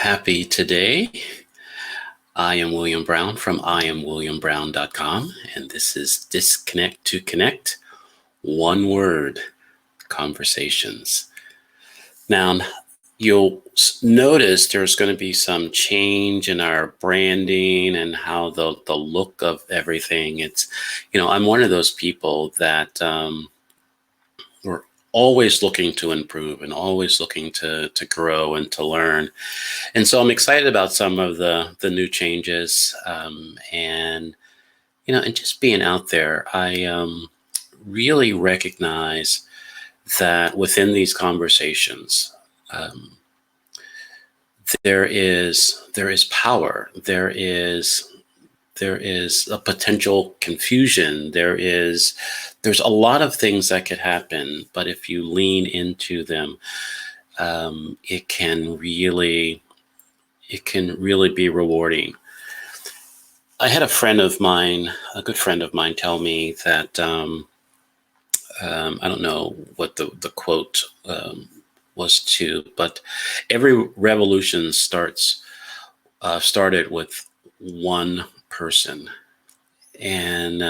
happy today. I am William Brown from IamWilliamBrown.com, and this is Disconnect to Connect, one word conversations. Now, you'll notice there's going to be some change in our branding and how the look of everything. I'm one of those people that we're always looking to improve and always looking to grow and to learn. And so I'm excited about some of the new changes and just being out there. I really recognize that within these conversations, there is power. There is a potential confusion. There's a lot of things that could happen, but if you lean into them, it can really be rewarding. I had a good friend of mine, tell me that I don't know what the quote was to, but every revolution started with one person, and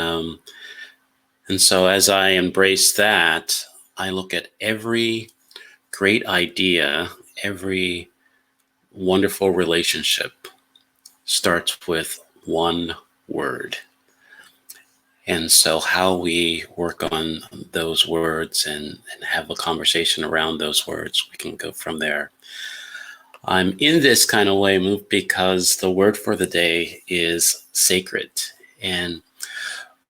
so as I embrace that, I look at every great idea, every wonderful relationship starts with one word. And so how we work on those words and have a conversation around those words, we can go from there. I'm in this kind of way moved because the word for the day is sacred. And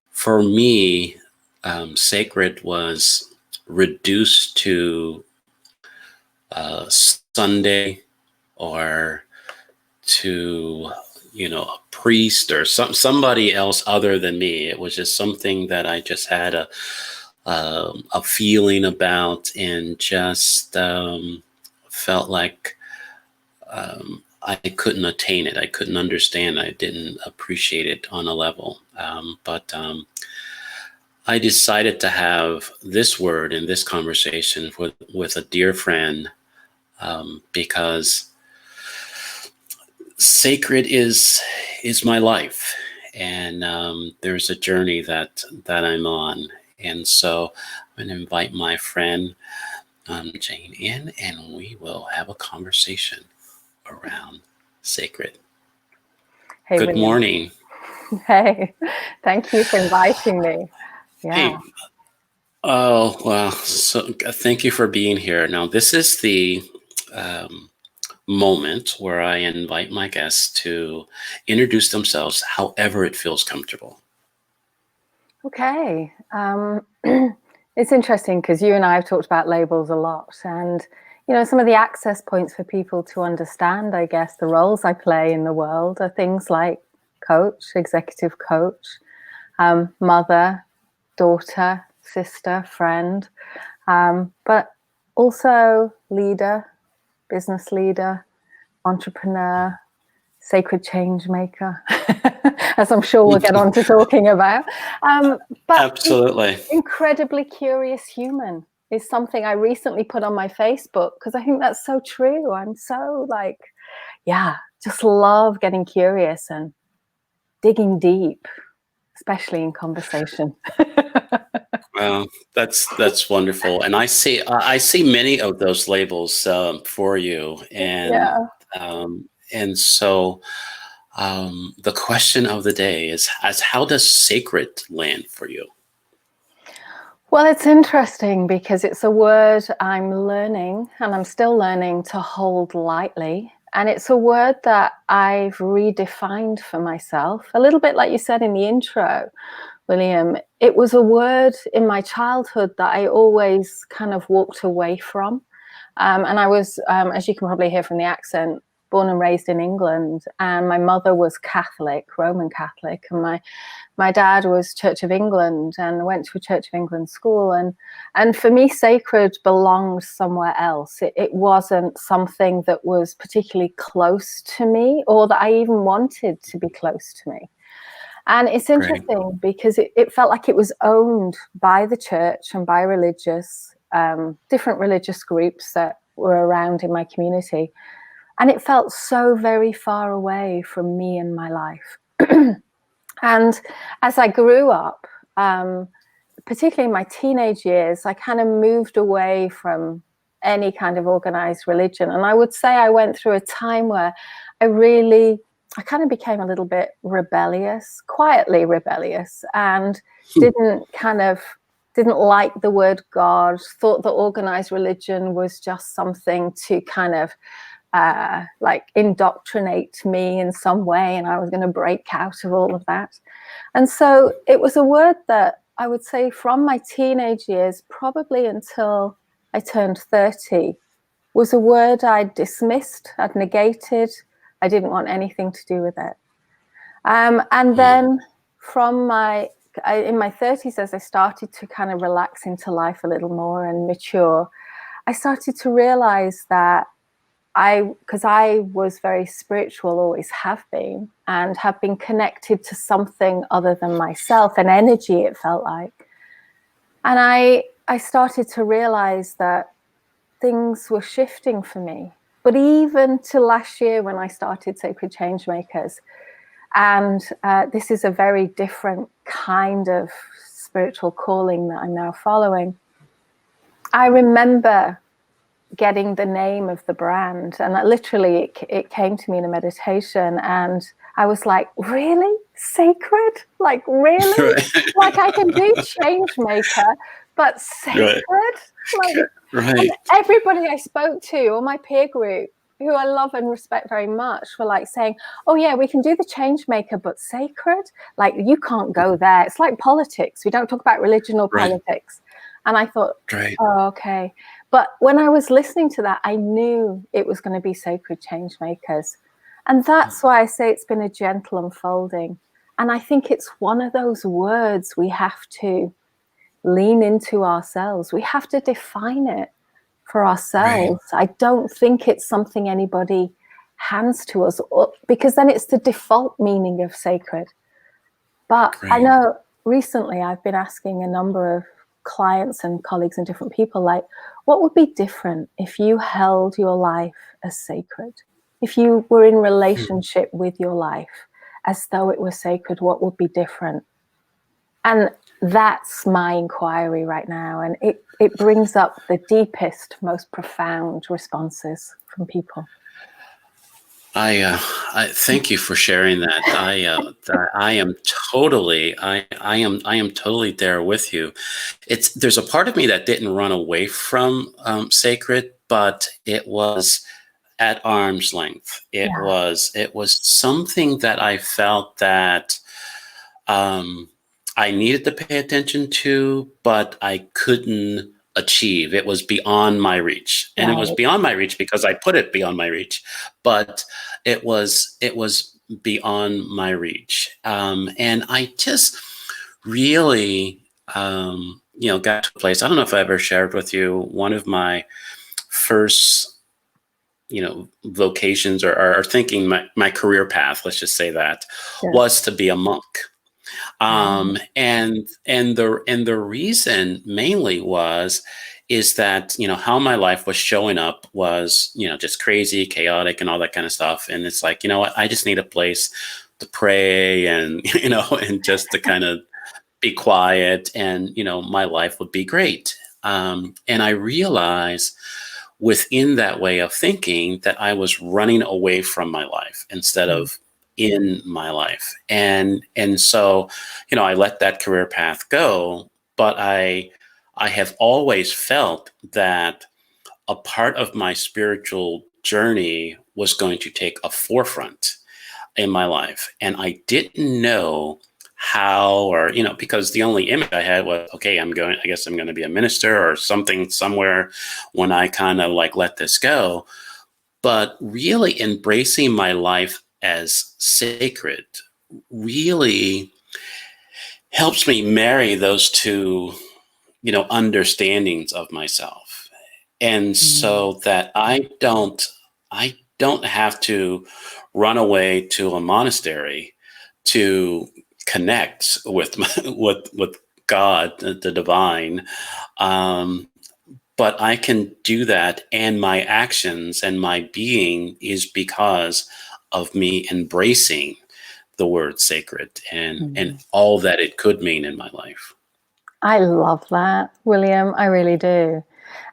for me, sacred was reduced to Sunday or to a priest or somebody else other than me. It was just something that I just had a feeling about, and just felt like I couldn't attain it. I couldn't understand. I didn't appreciate it on a level. But I decided to have this word in this conversation with a dear friend, because sacred is my life, and there's a journey that I'm on, and so I'm going to invite my friend Jayne in, and we will have a conversation around sacred. Hey, Good William. morning. Hey, thank you for inviting me. Yeah. Hey. Oh, well, so thank you for being here. Now, this is the moment where I invite my guests to introduce themselves however it feels comfortable. Okay. It's interesting because you and I have talked about labels a lot, and some of the access points for people to understand, I guess, the roles I play in the world are things like coach, executive coach, mother, daughter, sister, friend, but also leader, business leader, entrepreneur, sacred change maker, as I'm sure we'll get on to talking about. But absolutely, incredibly curious human is something I recently put on my Facebook, because I think that's so true. I'm so just love getting curious and digging deep, especially in conversation. Well, that's wonderful, and I see many of those labels for you, and and so the question of the day is how does sacred land for you? Well, it's interesting because it's a word I'm learning, and I'm still learning to hold lightly. And it's a word that I've redefined for myself, a little bit like you said in the intro, William. It was a word in my childhood that I always kind of walked away from. And I was, as you can probably hear from the accent, born and raised in England. And my mother was Catholic, Roman Catholic. And my dad was Church of England, and I went to a Church of England school. And for me, sacred belonged somewhere else. It wasn't something that was particularly close to me, or that I even wanted to be close to me. And it's interesting because it felt like it was owned by the church and by different religious groups that were around in my community. And it felt so very far away from me and my life. And as I grew up, particularly in my teenage years, I kind of moved away from any kind of organized religion. And I would say I went through a time where I kind of became a little bit rebellious, quietly rebellious, and didn't like the word God, thought that organized religion was just something to kind of like indoctrinate me in some way, and I was going to break out of all of that. And so it was a word that I would say from my teenage years, probably until I turned 30, was a word I dismissed, I'd negated. I didn't want anything to do with it. And then in my 30s, as I started to kind of relax into life a little more and mature, I started to realize that because I was very spiritual, always have been, and have been connected to something other than myself, an energy, it felt like. And I started to realize that things were shifting for me. But even to last year when I started Sacred Changemakers, and this is a very different kind of spiritual calling that I'm now following, I remember getting the name of the brand, and literally it came to me in a meditation, and I was like, really? Sacred? Like, really? Right. Like, I can do change maker, but sacred? Like, and everybody I spoke to, or my peer group, who I love and respect very much, were like saying, oh yeah, we can do the change maker, but sacred? Like, you can't go there. It's like politics. We don't talk about religion or politics. And I thought, oh, okay. But when I was listening to that, I knew it was going to be Sacred Changemakers. And that's why I say it's been a gentle unfolding. And I think it's one of those words we have to lean into ourselves. We have to define it for ourselves. I don't think it's something anybody hands to us, because then it's the default meaning of sacred. But I know recently I've been asking a number of clients and colleagues and different people, like, what would be different if you held your life as sacred? If you were in relationship with your life as though it was sacred, what would be different? And that's my inquiry right now. And it brings up the deepest, most profound responses from people. I thank you for sharing that. I am totally, I am totally there with you. There's a part of me that didn't run away from sacred, but it was at arm's length. It was something that I felt that I needed to pay attention to, but I couldn't achieve. It was beyond my reach. And it was beyond my reach because I put it beyond my reach, but it was beyond my reach. And I just really, got to a place. I don't know if I ever shared with you, one of my first, vocations or thinking my career path, let's just say that, was to be a monk. And the reason mainly is that, how my life was showing up was, just crazy, chaotic and all that kind of stuff. And it's like, what, I just need a place to pray and, and just to kind of be quiet and, my life would be great. And I realized within that way of thinking that I was running away from my life instead of in my life. And so, I let that career path go, but I have always felt that a part of my spiritual journey was going to take a forefront in my life. And I didn't know how, or, because the only image I had was, okay, I guess I'm going to be a minister or something somewhere when I kind of like let this go. But really embracing my life as sacred really helps me marry those two, understandings of myself. And so that I don't have to run away to a monastery to connect with with God, the divine, but I can do that, and my actions and my being is because of me embracing the word sacred and all that it could mean in my life. I love that, William. I really do.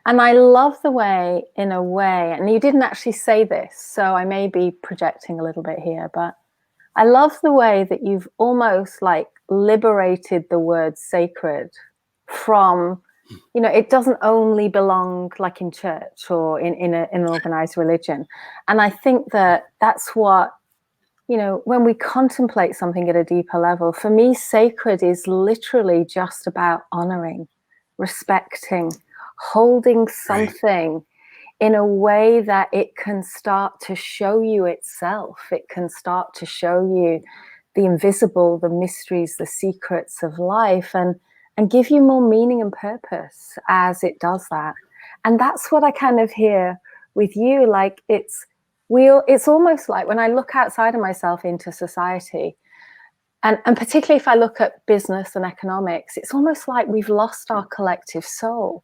And I love the way, in a way, and you didn't actually say this, so I may be projecting a little bit here, but I love the way that you've almost like liberated the word sacred from, you know, it doesn't only belong like in church or in an organized religion. And I think that that's what, you know, when we contemplate something at a deeper level, for me, sacred is literally just about honoring, respecting, holding Right. something in a way that it can start to show you itself. It can start to show you the invisible, the mysteries, the secrets of life, and give you more meaning and purpose as it does that. And that's what I kind of hear with you. Like it's almost like when I look outside of myself into society, and particularly if I look at business and economics, it's almost like we've lost our collective soul.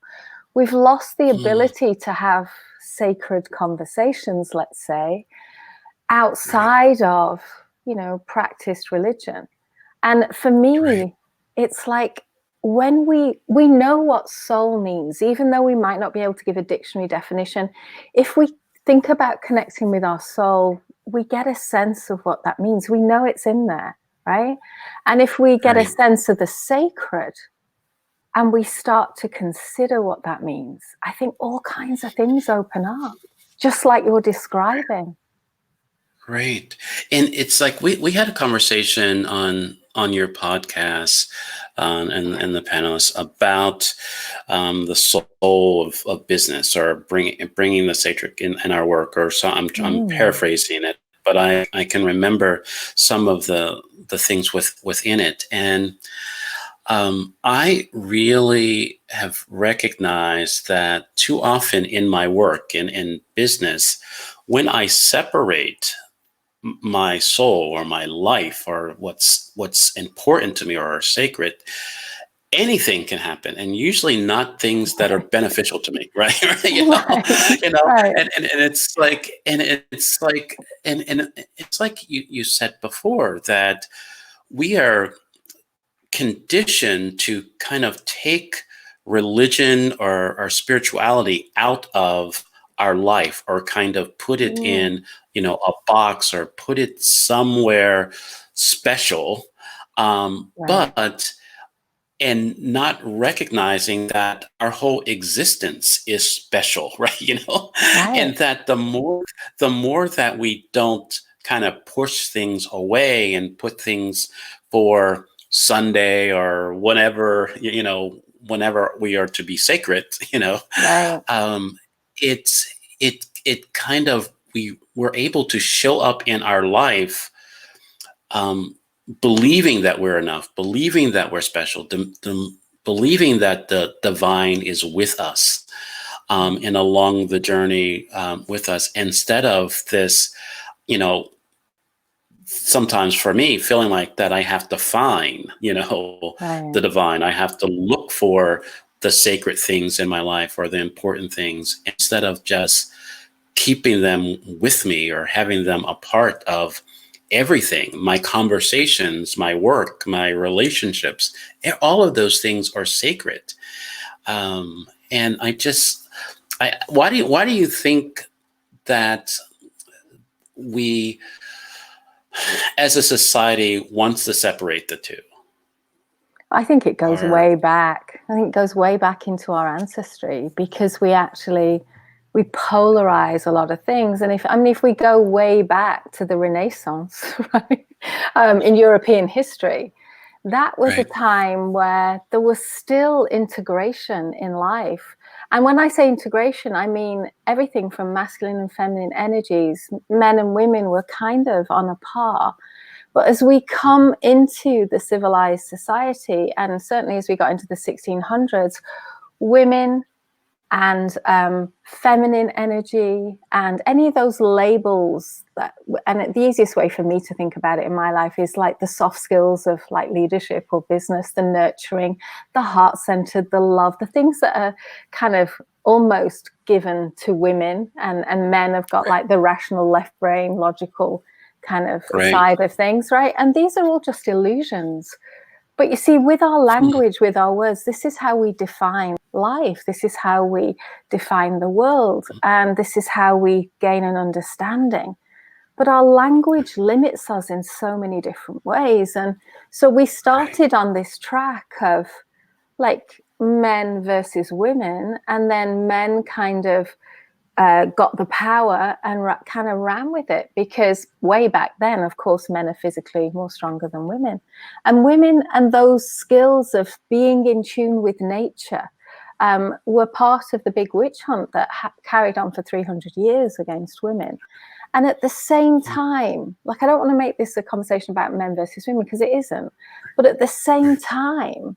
We've lost the ability to have sacred conversations, let's say, Right. outside of, you know, practiced religion. And for Right. me, it's like when we know what soul means, even though we might not be able to give a dictionary definition, if we think about connecting with our soul, we get a sense of what that means. We know it's in there, right? And if we get a Right. sense of the sacred, and we start to consider what that means, I think all kinds of things open up, just like you're describing. Right. And it's like we had a conversation on your podcast, and the panelists about the soul of business, or bringing the sacred in our work, or so I'm Mm, paraphrasing it, but I can remember some of the things within it. And I really have recognized that too often in my work, in business, when I separate my soul or my life or what's important to me or are sacred, anything can happen, and usually not things that are beneficial to me, right? you know right, you know right. and it's like, and it's like you said before, that we are conditioned to kind of take religion or spirituality out of our life, or kind of put it Mm, in, a box, or put it somewhere special, right, but and not recognizing that our whole existence is special, right? right. And that the more that we don't kind of push things away and put things for Sunday or whenever, whenever we are to be sacred, Right. um, it kind of, we're able to show up in our life, um, believing that we're enough, believing that we're special, believing that the divine is with us, and along the journey, with us, instead of this, you know, sometimes for me, feeling like that I have to find, the Right. divine. I have to look for the sacred things in my life, or the important things, instead of just keeping them with me, or having them a part of everything, my conversations, my work, my relationships. All of those things are sacred. And why do you think that we, as a society, wants to separate the two? I think it goes Or way back. I think it goes way back into our ancestry, because we polarize a lot of things. And if we go way back to the Renaissance, right, in European history, that was a right, time where there was still integration in life. And when I say integration, I mean everything from masculine and feminine energies. Men and women were kind of on a par. But as we come into the civilized society, and certainly as we got into the 1600s, women and feminine energy, and any of those labels that, and the easiest way for me to think about it in my life is like the soft skills of like leadership or business, the nurturing, the heart-centered, the love, the things that are kind of almost given to women, and men have got like the rational left brain, logical kind of Right. side of things, right? And these are all just illusions. But you see, with our language, with our words, this is how we define life. This is how we define the world. And this is how we gain an understanding. But our language limits us in so many different ways. And so we started on this track of like men versus women, and then men kind of got the power and kind of ran with it, because way back then, of course, men are physically more stronger than women, and those skills of being in tune with nature were part of the big witch hunt that carried on for 300 years against women. And at the same time, like, I don't want to make this a conversation about men versus women, because it isn't, but at the same time,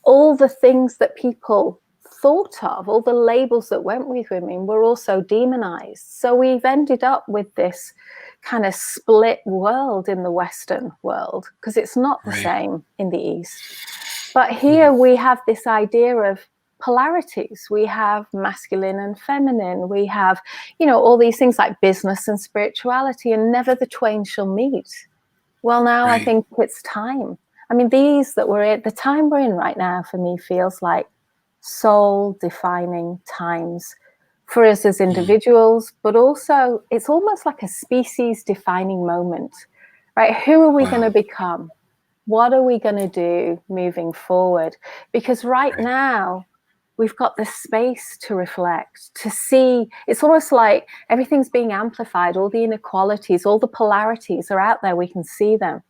all the things that people thought of, all the labels that went with women, were also demonized. So we've ended up with this kind of split world in the Western world, because it's not the same in the East. But here we have this idea of polarities. We have masculine and feminine. We have, you know, all these things like business and spirituality, and never the twain shall meet. Well, now I think it's time. I mean, the time we're in right now, for me, feels like soul-defining times for us as individuals, but also it's almost like a species-defining moment, right? Who are we going to become? What are we going to do moving forward? Because right now, we've got the space to reflect, to see. It's almost like everything's being amplified. All the inequalities, all the polarities are out there. We can see them.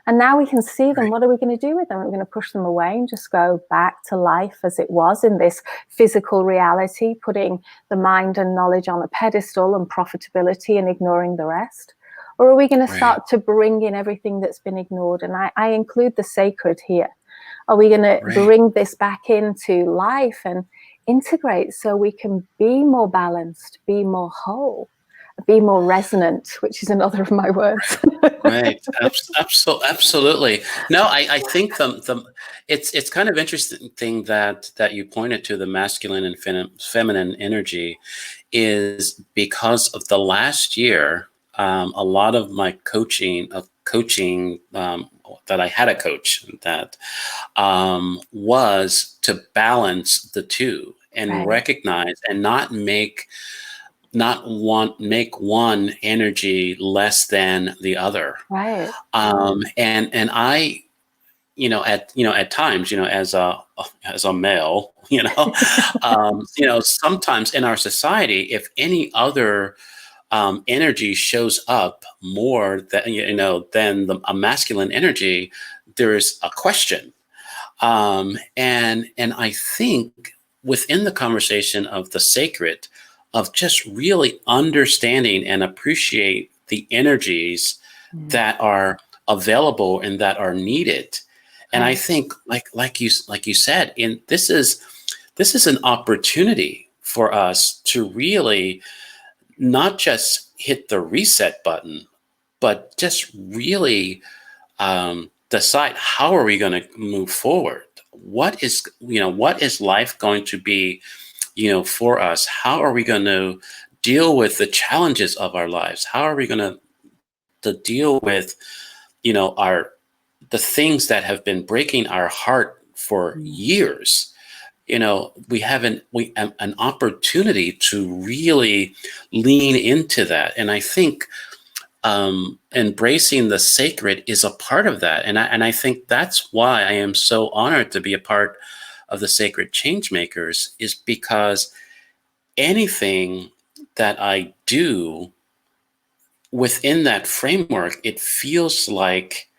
And now we can see them. What are we going to do with them? We're going to push them away and just go back to life as it was in this physical reality, putting the mind and knowledge on a pedestal and profitability and ignoring the rest? Or are we going to start to bring in everything that's been ignored? And I include the sacred here. Are we going to bring this back into life and integrate so we can be more balanced, be more whole, be more resonant, which is another of my words. Absolutely. No, I think it's kind of interesting that you pointed to the masculine and feminine energy, is because of the last year. A lot of my coaching that I had a coach that was to balance the two and recognize and not make one energy less than the other. And I, at times, as a male, sometimes in our society, if any other energy shows up more than a masculine energy, there's a question. And I think within the conversation of the sacred, of just really understanding and appreciate the energies that are available and that are needed. And I think, like you said, this is an opportunity for us to really not just hit the reset button, but just really decide, how are we going to move forward? What is life going to be, for us? How are we going to deal with the challenges of our lives? How are we going to deal with, the things that have been breaking our heart for years? We have an opportunity to really lean into that. And I think embracing the sacred is a part of that. And I think that's why I am so honored to be a part of the Sacred Changemakers, is because anything that I do within that framework, it feels like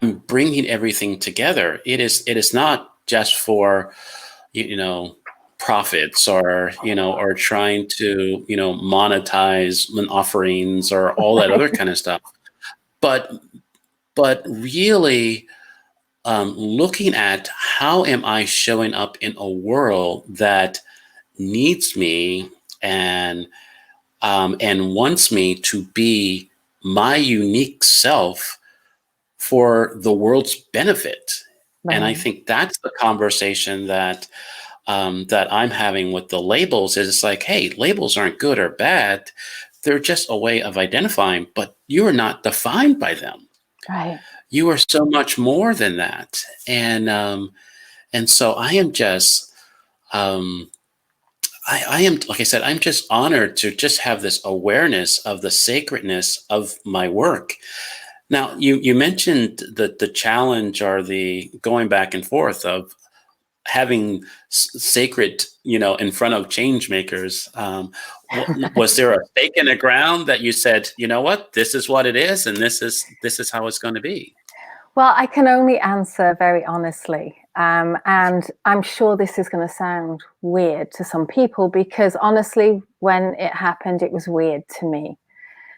I'm bringing everything together. It is not just for, profits, or trying to, monetize offerings or all that other kind of stuff. But really looking at how am I showing up in a world that needs me and wants me to be my unique self for the world's benefit. And I Right. think that's the conversation that I'm having with the labels. Is it's like, hey, labels aren't good or bad. They're just a way of identifying, but you are not defined by them. Right. You are so much more than that. And so I am just um, I am, like I said, I'm just honored to just have this awareness of the sacredness of my work. Now, you mentioned the challenge or the going back and forth of having sacred, in front of change makers. Was there a stake in the ground that you said, you know what, this is what it is, and this is how it's going to be? Well, I can only answer very honestly. And I'm sure this is going to sound weird to some people because honestly, when it happened, it was weird to me.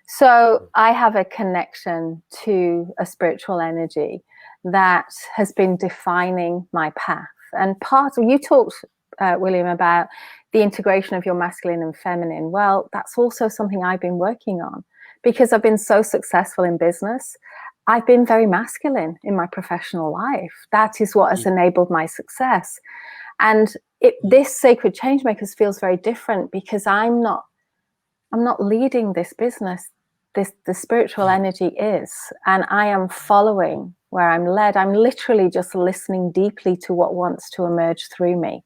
So I have a connection to a spiritual energy that has been defining my path. And part of, you talked, William, about the integration of your masculine and feminine. Well, that's also something I've been working on because I've been so successful in business. I've been very masculine in my professional life. That is what has enabled my success. And this Sacred Changemakers feels very different because I'm not leading this business. The spiritual energy is, and I am following where I'm led. I'm literally just listening deeply to what wants to emerge through me,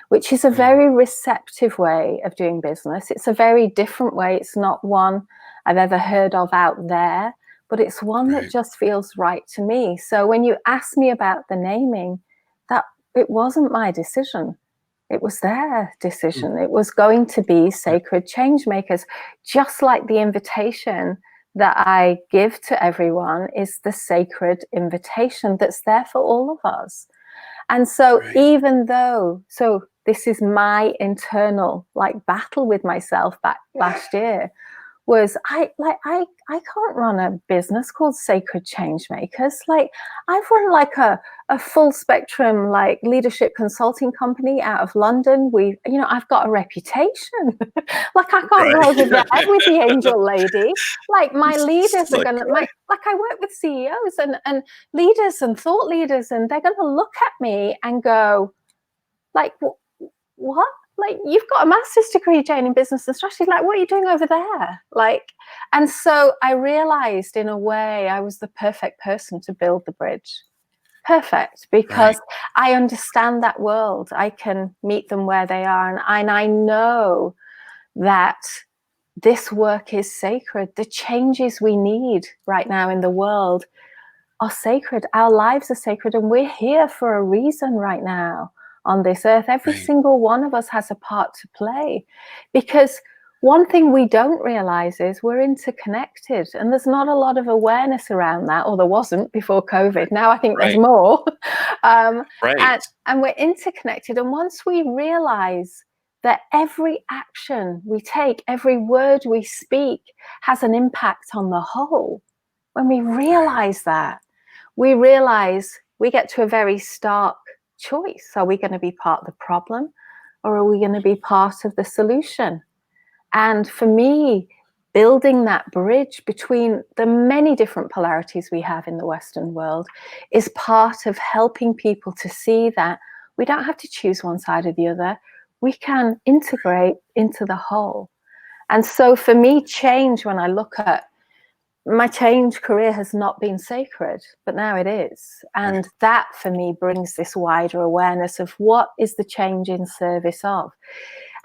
which is a very receptive way of doing business. It's a very different way. It's not one I've ever heard of out there, but it's one that Right, just feels right to me. So when you ask me about the naming, that it wasn't my decision. It was their decision. It was going to be Sacred Changemakers, just like the invitation that I give to everyone is the sacred invitation that's there for all of us. And so right, even though, so this is my internal like battle with myself back last year, was I can't run a business called Sacred Changemakers. Like I've run like a full spectrum like leadership consulting company out of London. I've got a reputation. Like I can't go over there right. with the angel lady. Like my leaders are Look, gonna like I work with CEOs and leaders and thought leaders, and they're gonna look at me and go, like, what? Like, you've got a master's degree, Jayne, in business and strategy. Like, what are you doing over there? Like, and so I realized in a way I was the perfect person to build the bridge. Perfect, right, because I understand that world. I can meet them where they are. And I know that this work is sacred. The changes we need right now in the world are sacred. Our lives are sacred, and we're here for a reason right now on this earth. Every right, single one of us has a part to play, because one thing we don't realize is we're interconnected, and there's not a lot of awareness around that, or there wasn't before COVID. Now I think there's right, more. um, right, and we're interconnected. And once we realize that every action we take, every word we speak has an impact on the whole, when we right, realize that, we realize we get to a very stark choice. Are we going to be part of the problem, or are we going to be part of the solution? And for me, building that bridge between the many different polarities we have in the Western world is part of helping people to see that we don't have to choose one side or the other. We can integrate into the whole. And so for me, change, when I look at my change career, has not been sacred, but now it is. right, And that for me brings this wider awareness of what is the change in service of.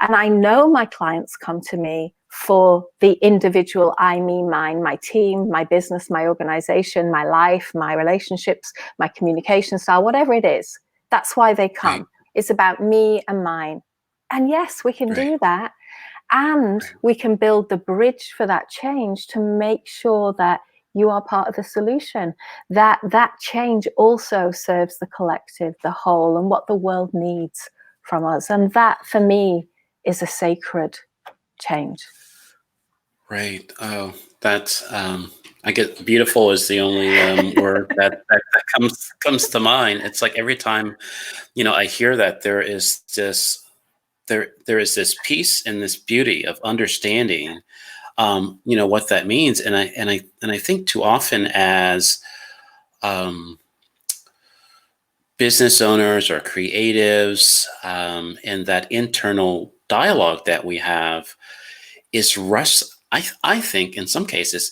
And I know my clients come to me for the individual I, me, mine, my team, my business, my organization, my life, my relationships, my communication style, whatever it is. That's why they right, come. It's about me and mine. And yes, we can right, do that. And right, we can build the bridge for that change to make sure that you are part of the solution, that change also serves the collective, the whole, and what the world needs from us. And that for me is a sacred change. right. Oh, that's I get beautiful is the only word that comes to mind. It's like every time, I hear that, there is this peace and this beauty of understanding, what that means. And I think too often as um, business owners or creatives, and that internal dialogue that we have is I think in some cases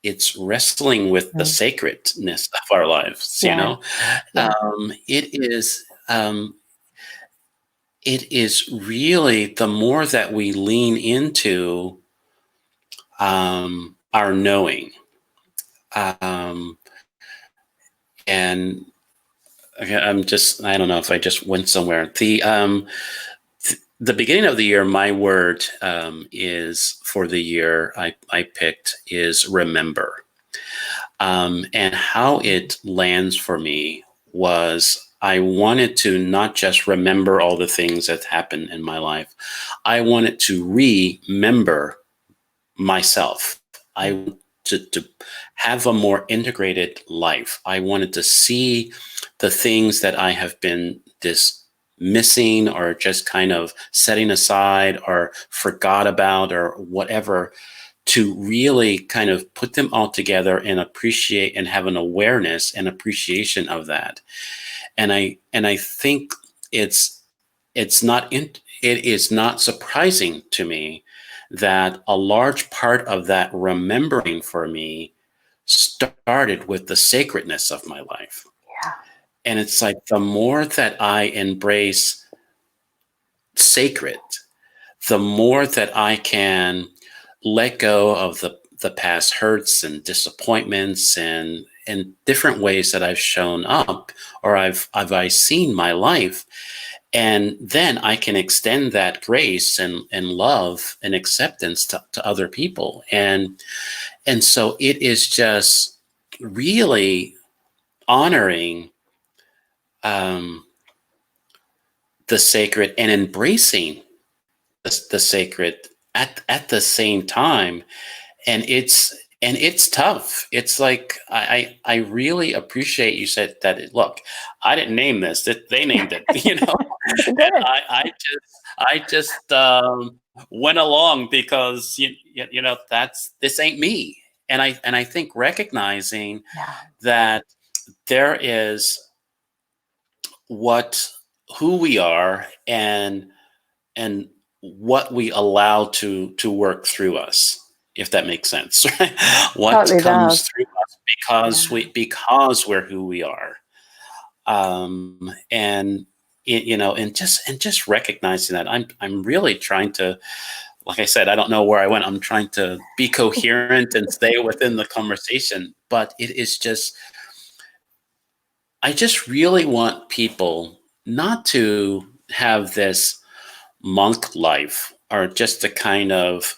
it's wrestling with the Mm. sacredness of our lives. Yeah, yeah. It is. It is really the more that we lean into our knowing, um, and I don't know if I just went somewhere. The beginning of the year, my word is for the year I picked is remember. And how it lands for me was I wanted to not just remember all the things that happened in my life. I wanted to remember myself. I Mm. wanted to have a more integrated life. I wanted to see the things that I have been missing or just kind of setting aside or forgot about or whatever, to really kind of put them all together and appreciate and have an awareness and appreciation of that. And I think it's not it is not surprising to me that a large part of that remembering for me started with the sacredness of my life. Yeah. And it's like the more that I embrace sacred, the more that I can let go of the past hurts and disappointments and different ways that I've shown up or I've seen my life. And then I can extend that grace and love and acceptance to other people. And so it is just really honoring um, the sacred and embracing the sacred at the same time. And it's tough. It's like I really appreciate you said that. Look, I didn't name this. That they named it. You And did. I just went along because that's this ain't me. And I think recognizing Yeah. that there is what who we are and what we allow to work through us, if that makes sense. Right? What Totally comes does. through us because Yeah. because we're who we are. And and just recognizing that I'm really trying to, like I said, I don't know where I went. I'm trying to be coherent and stay within the conversation, but it is just, I just really want people not to have this monk life or just to kind of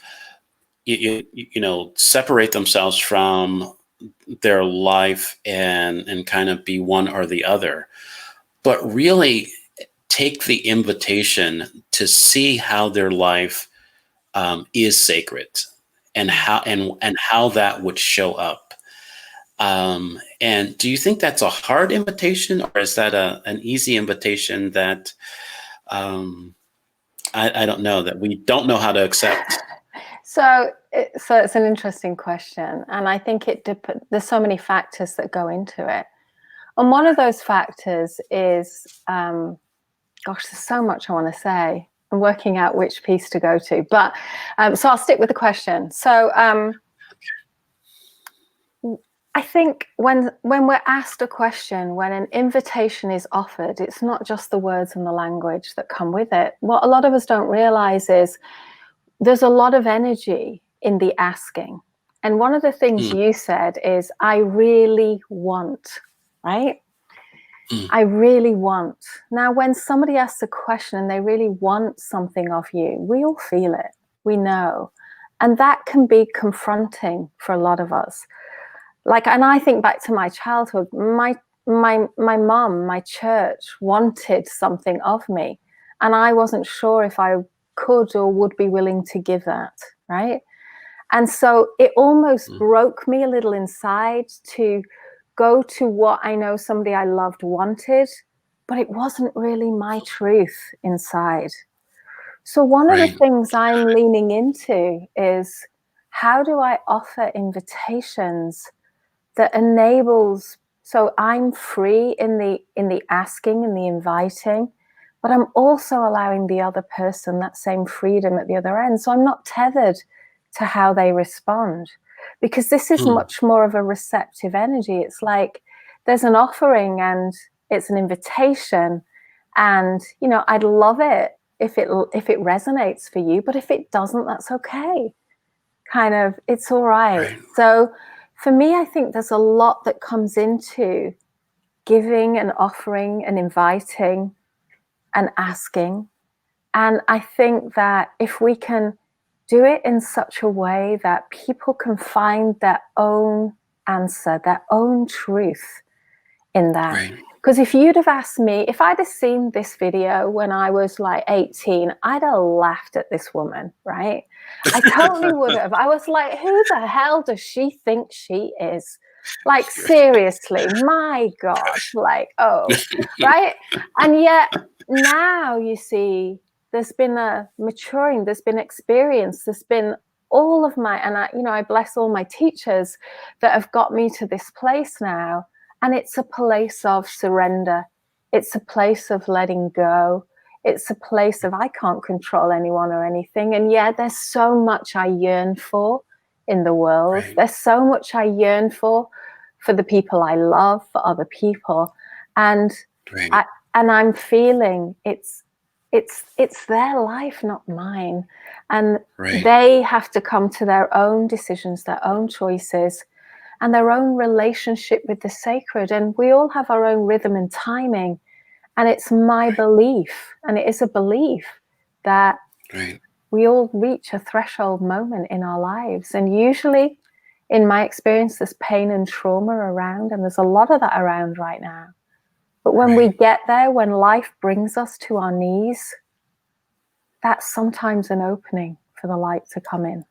separate themselves from their life and kind of be one or the other, but really take the invitation to see how their life is sacred and Mm. how that would show up. And do you think that's a hard invitation, or is that an easy invitation that um, I don't know, that we don't know how to accept? So it's an interesting question, and I think there's so many factors that go into it. And one of those factors is, gosh, there's so much I want to say. I'm working out which piece to go to, but so I'll stick with the question. So I think when we're asked a question, when an invitation is offered, it's not just the words and the language that come with it. What a lot of us don't realize is there's a lot of energy in the asking. And one of the things Mm, you said is, I really want, right? mm, I really want. Now, when somebody asks a question and they really want something of you, we all feel it. We know. And that can be confronting for a lot of us. Like, and I think back to my childhood, my mom, my church wanted something of me. And I wasn't sure if I could or would be willing to give that, right? And so it almost broke me a little inside to go to what I know somebody I loved wanted, but it wasn't really my truth inside. So one of the Right. things I'm leaning into is, how do I offer invitations that enables, so I'm free in the asking and the inviting, but I'm also allowing the other person that same freedom at the other end. So I'm not tethered to how they respond, because this is much more of a receptive energy. It's like there's an offering and it's an invitation, and I'd love it if it resonates for you, but if it doesn't, that's okay. Kind of, it's all right. Right. So for me, I think there's a lot that comes into giving and offering and inviting and asking. And I think that if we can do it in such a way that people can find their own answer, their own truth in that. Right. Because if you'd have asked me, if I'd have seen this video when I was like 18, I'd have laughed at this woman, right? I totally would have. I was like, who the hell does she think she is? Like, seriously, my gosh, like, oh, right? And yet now you see there's been a maturing, there's been experience, there's been all of my, and I bless all my teachers that have got me to this place now. And it's a place of surrender. It's a place of letting go. It's a place of, I can't control anyone or anything. And yeah, there's so much I yearn for in the world. Right. There's so much I yearn for the people I love, for other people. And Right. I'm feeling it's their life, not mine. And Right. they have to come to their own decisions, their own choices, and their own relationship with the sacred. And we all have our own rhythm and timing. And it's my belief, and it is a belief, that Right. we all reach a threshold moment in our lives. And usually, in my experience, there's pain and trauma around, and there's a lot of that around right now. But when we get there, when life brings us to our knees, that's sometimes an opening for the light to come in.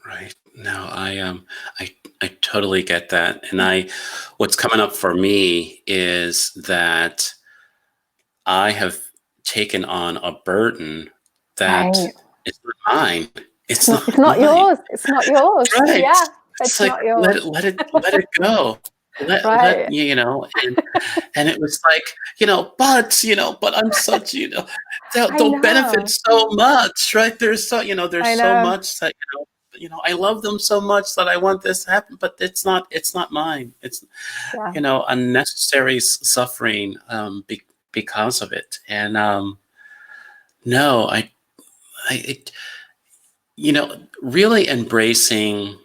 Right. No, I totally get that. And what's coming up for me is that I have taken on a burden that Right. is not mine. It's It's not not mine. yours. It's not yours. Right. Yeah, It's it's like, not yours. let it go. Let Right. and it was like, but I'm such, I they'll benefit know. so much, right? There's I so know. much that, I love them so much that I want this to happen, but it's not mine. It's, Yeah. unnecessary suffering, because of it. And, no, it, really embracing,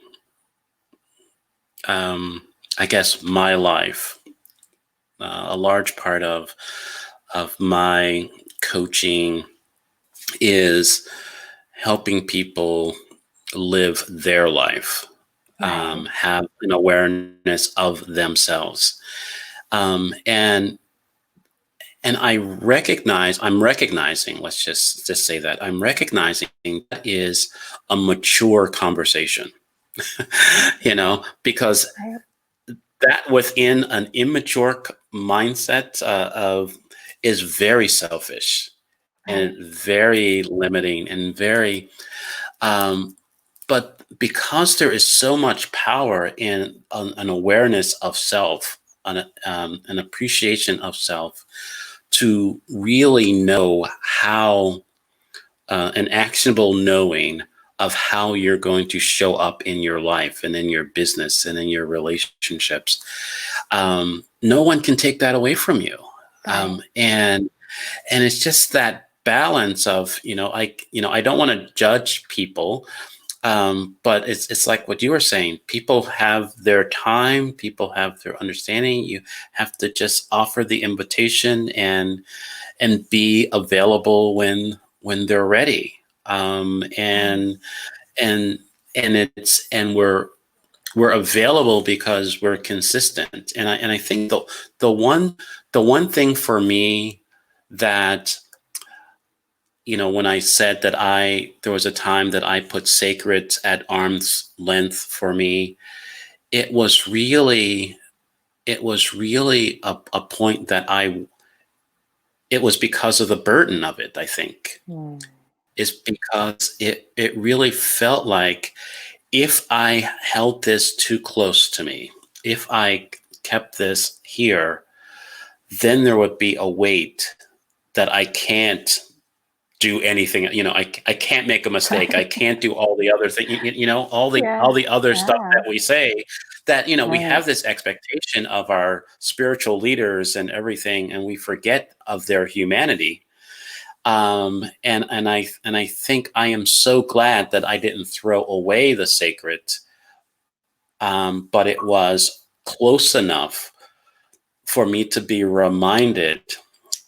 I guess, my life. A large part of my coaching is helping people live their life, Right. have an awareness of themselves, and I'm recognizing. Let's just say that I'm recognizing that is a mature conversation, because Right. that within an immature mindset of is very selfish Right. and very limiting and very but because there is so much power in an awareness of self, an appreciation of self, to really know how, an actionable knowing of how you're going to show up in your life and in your business and in your relationships. No one can take that away from you. Right. And it's just that balance of, I don't want to judge people, but it's like what you were saying. People have their time, people have their understanding. You have to just offer the invitation and be available when they're ready. And and we're available because we're consistent. And I think the one thing for me that when I said that there was a time that I put sacred at arm's length for me, it was really, a point that it was because of the burden of it, I think. Mm. Is because it really felt like if I held this too close to me, if I kept this here, then there would be a weight that I can't do anything. I can't make a mistake. I Right. can't do all the other things. All Yeah. the other stuff Yeah. that we say. That we Right. have this expectation of our spiritual leaders and everything, and we forget of their humanity. And I think I am so glad that I didn't throw away the sacred, but it was close enough for me to be reminded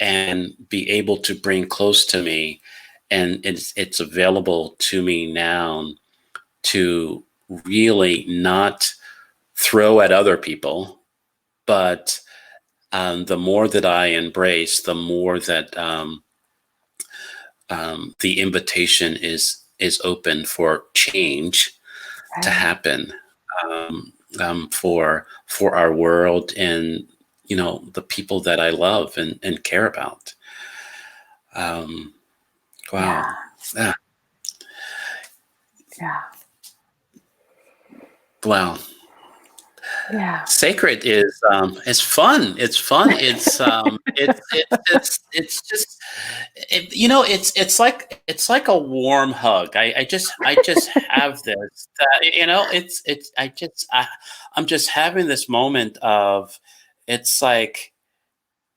and be able to bring close to me, and it's available to me now to really not throw at other people, but the more that I embrace, the more that the invitation is open for change to Right. happen, for our world and the people that I love and care about. Um, wow. Yeah. Ah, Yeah. wow. Yeah. Sacred is fun. It's fun. It's just it's like a warm hug. I just have this that I'm just having this moment of it's like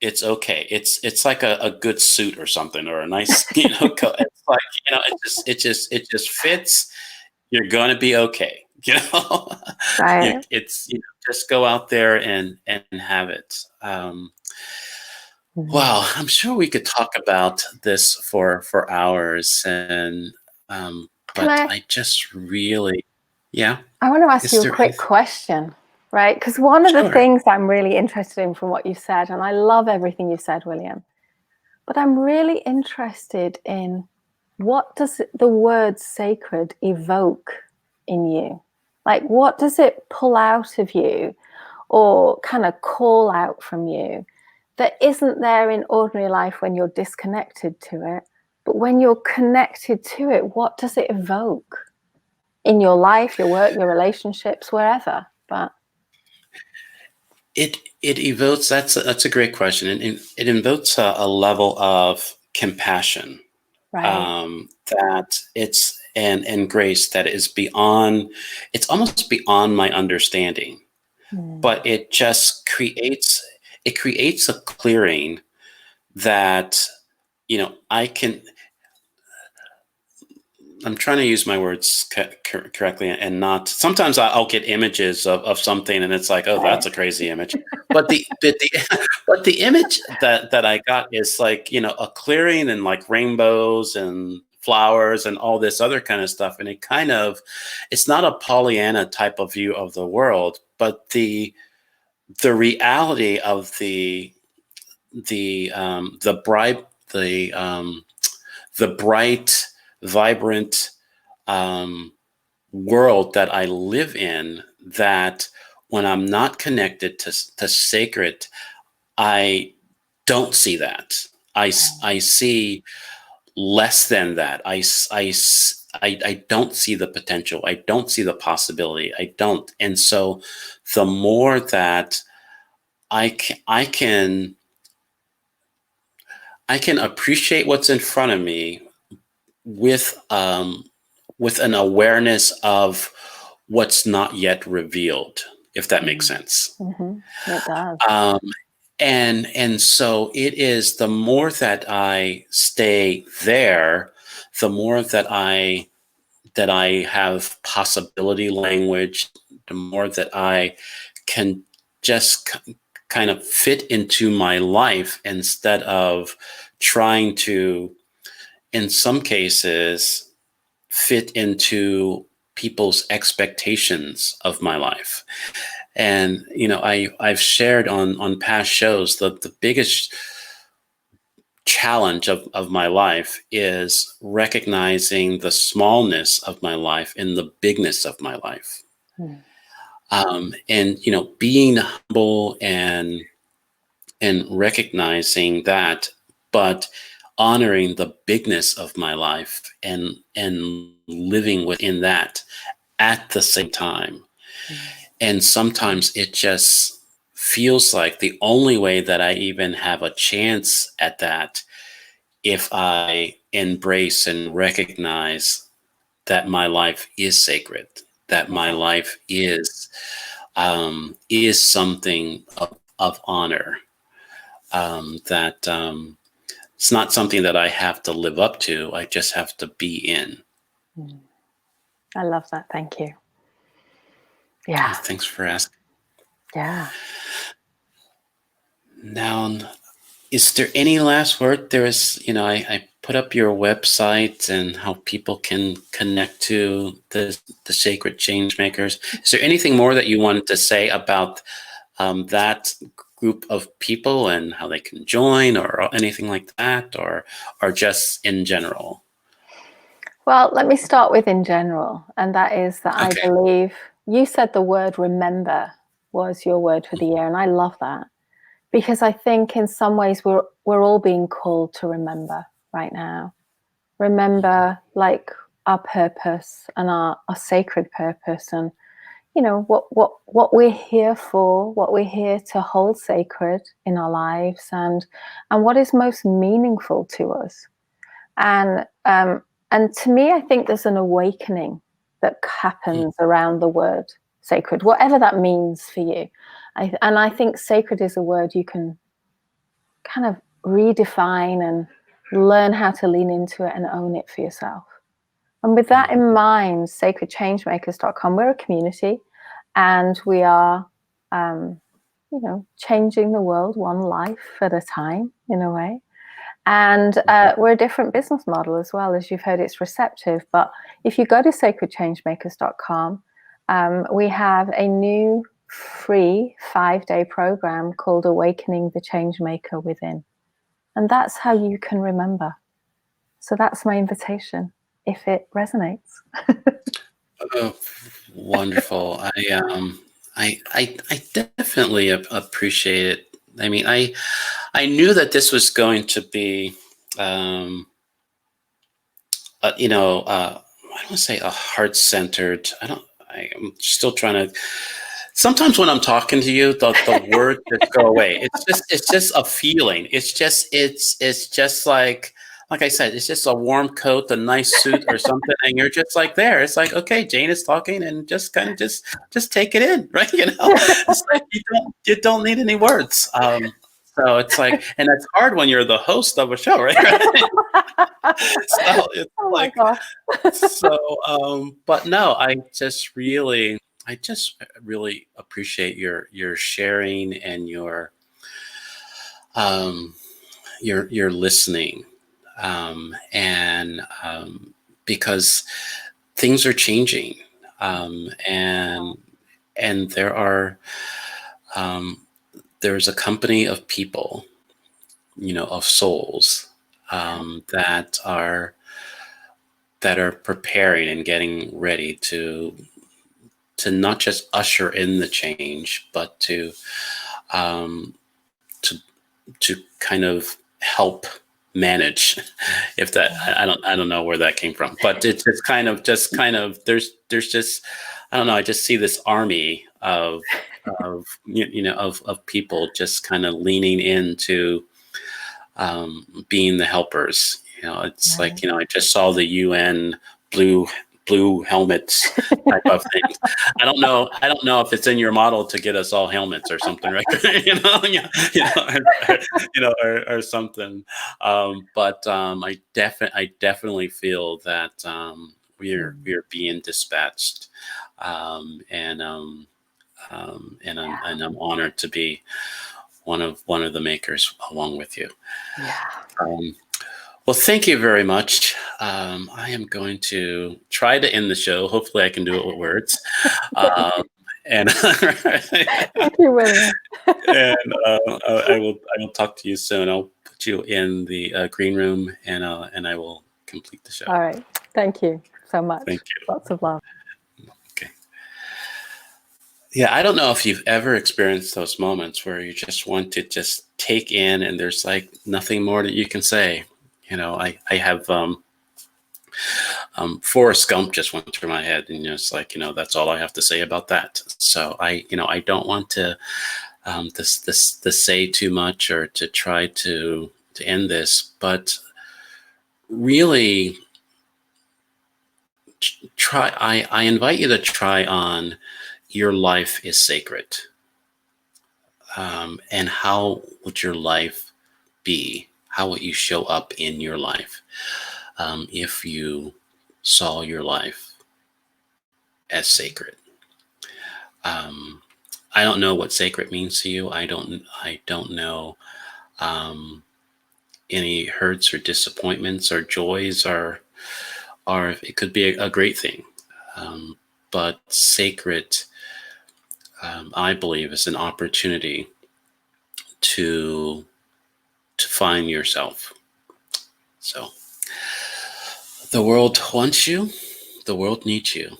it's okay. It's like a good suit or something, or a nice coat. It's like it just fits. You're gonna be okay. Right. It's just go out there and have it. Mm. Wow, I'm sure we could talk about this for hours, and Can but I? I just really, yeah. I want to ask Is you a there quick anything? question, right? Because one of the Sure. things I'm really interested in from what you said, and I love everything you said, William, but I'm really interested in what does the word sacred evoke in you? Like, what does it pull out of you or kind of call out from you that isn't there in ordinary life when you're disconnected to it? But when you're connected to it, what does it evoke in your life, your work, your relationships, wherever? But It evokes. That's a great question, and it invokes a level of compassion, right. that it's and grace that is beyond. It's almost beyond my understanding, Mm. but it creates a clearing that I can. I'm trying to use my words correctly and not. Sometimes I'll get images of something, and it's like, oh, Right. that's a crazy image. But the image that I got is like a clearing and like rainbows and flowers and all this other kind of stuff, and it's not a Pollyanna type of view of the world, but the reality of the bright the bright, vibrant world that I live in, that when I'm not connected to sacred, I don't see that. I see less than that. I don't see the potential. I don't see the possibility. I don't. And so the more that I can appreciate what's in front of me with an awareness of what's not yet revealed, if that makes Mm. sense. It does. Um, and so it is, the more that I stay there, the more that I have possibility language, the more that I can just kind of fit into my life instead of trying to, in some cases, fit into people's expectations of my life. And I've shared on past shows that the biggest challenge of my life is recognizing the smallness of my life and the bigness of my life. Mm. And being humble and recognizing that, but honoring the bigness of my life and living within that at the same time. Mm. And sometimes it just feels like the only way that I even have a chance at that, if I embrace and recognize that my life is sacred, that my Yeah. life is something of honor, that it's not something that I have to live up to. I just have to be in. Mm. I love that. Thank you. Yeah. Thanks for asking. Yeah. Now, is there any last word? There is, I put up your website and how people can connect to the Sacred Change Makers. Is there anything more that you wanted to say about that group of people and how they can join, or anything like that, or just in general? Well, let me start with in general, and that is that I Okay. believe you said the word remember was your word for the year, and I love that because I think in some ways we're all being called to remember right now. Remember like our purpose and our sacred purpose, and what we're here for, what we're here to hold sacred in our lives, and what is most meaningful to us. And to me, I think there's an awakening that happens around the word sacred, whatever that means for you. And I think sacred is a word you can kind of redefine and learn how to lean into it and own it for yourself. And with that in mind, sacredchangemakers.com, we're a community, and we are, changing the world one life at a time, in a way. And we're a different business model as well. As you've heard, it's receptive. But if you go to sacredchangemakers.com, we have a new free 5-day program called Awakening the Changemaker Within. And that's how you can remember. So that's my invitation, if it resonates. Oh, wonderful. I definitely appreciate it. I mean, I knew that this was going to be, I don't want to say a heart centered. I'm still trying to. Sometimes when I'm talking to you, the words just go away. It's just a feeling. It's just like I said, it's just a warm coat, a nice suit or something, and you're just like there. It's like, okay, Jayne is talking, and just kind of just take it in, right? It's like you don't need any words. So it's like, and it's hard when you're the host of a show, right? So it's Oh my like, gosh. so, but no, I just really appreciate your sharing and um, your listening, and because things are changing, and there's a company of people, of souls, that are preparing and getting ready to not just usher in the change, but um, to to kind of help manage. If that, I don't know where that came from, but it's kind of there's just, I don't know. I just see this army of people just kind of leaning into being the helpers. It's like, I just saw the UN blue helmets type of thing. I don't know if it's in your model to get us all helmets or something, right? Yeah, or something. But I definitely feel that we're being dispatched, and I'm honored to be one of the makers along with you. Yeah. Um, well, thank you very much. I am going to try to end the show. Hopefully, I can do it with words. Um, And Thank you, William. and I will talk to you soon. I'll put you in the green room, and I will complete the show. All right. Thank you so much. Thank you. Lots of love. Okay. Yeah, I don't know if you've ever experienced those moments where you just want to just take in, and there's like nothing more that you can say. I have Forrest Gump just went through my head, and it's like, that's all I have to say about that. So I don't want to to say too much or to try to end this, but really try. I invite you to try on your life is sacred. And how would your life be? How would you show up in your life if you saw your life as sacred? I don't know what sacred means to you. I don't know any hurts or disappointments or joys, or it could be a great thing. But sacred, I believe, is an opportunity to find yourself. So the world wants you, the world needs you,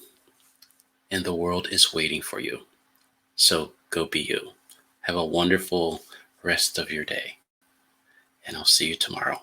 and the world is waiting for you. So go be you. Have a wonderful rest of your day, and I'll see you tomorrow.